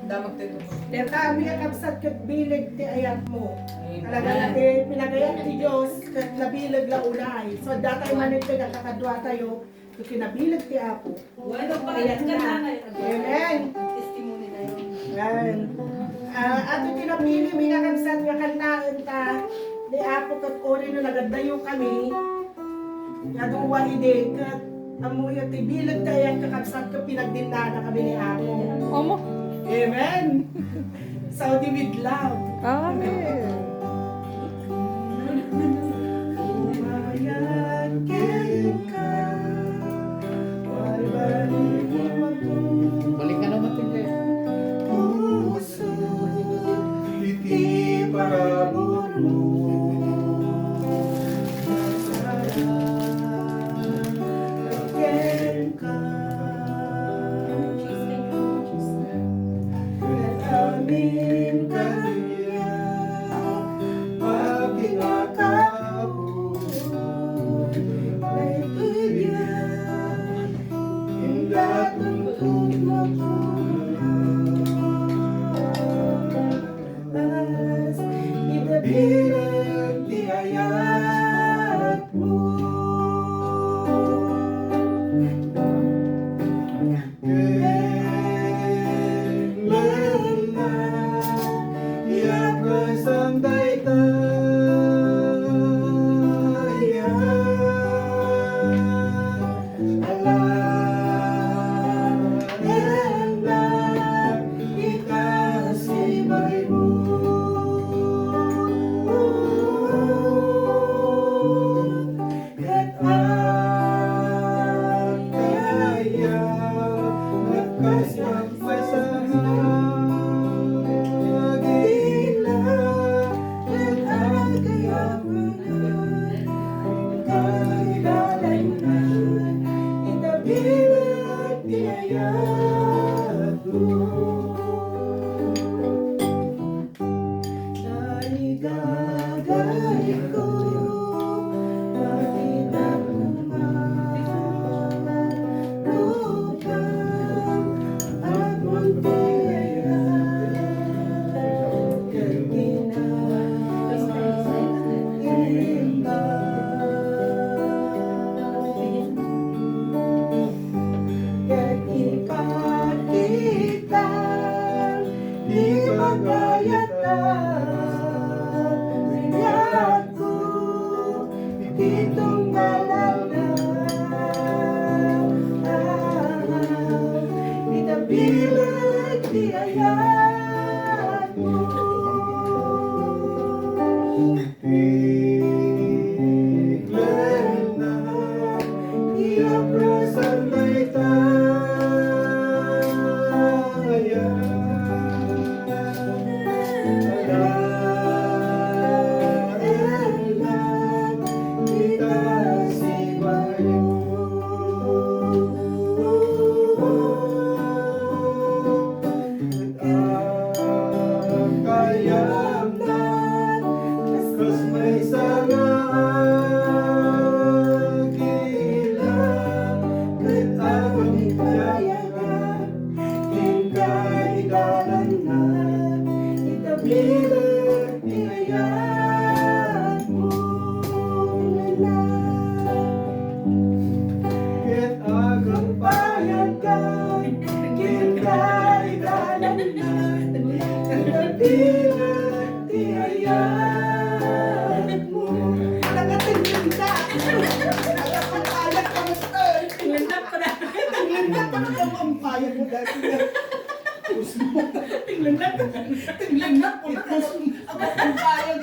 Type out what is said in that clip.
damag tayo. Der kami kapsat ket bilig ti ayat mo. Talaga natin pinagayan ti Diyos ket nabilag la unay. So datay manit ka kakadwa tayo. Ito kinabilag ti Apo. Bueno, Ayat na. Amen. Testimony na yun. Yan. Ato kinapili mi kakabsat nga kantaan ta. Di Apo ket ori no nagadayo kami. Naduwa ide ket amo yung tibilag tayo kakabsat ka pinagdindana kami ni Apo. Omo. Amen. Saudi with love. Amen. Umayan ka, walbalik mo Balik ka naman tingin. puso, iti parabor mo. Umayan ka, amin kanya, pagkakao, may tuyan, ingat tuntun mo as itabilag di ayat mo. Bilang di ayat mo. Tignan na iaprasan may taya. Alaen lang kita si Mario. Kas may sarang kilang ket abang kayagan hingga idalan na itabilag iayat mo na ket agang payagan hingga idalan na itabilag iayat mo. Nakatingin na! Nakapapayak ka mo, sir! Tingnan pa na. Tingnan na pa na ang payag mo dati na. Puso mo. Tingnan na po na. Ako ang payag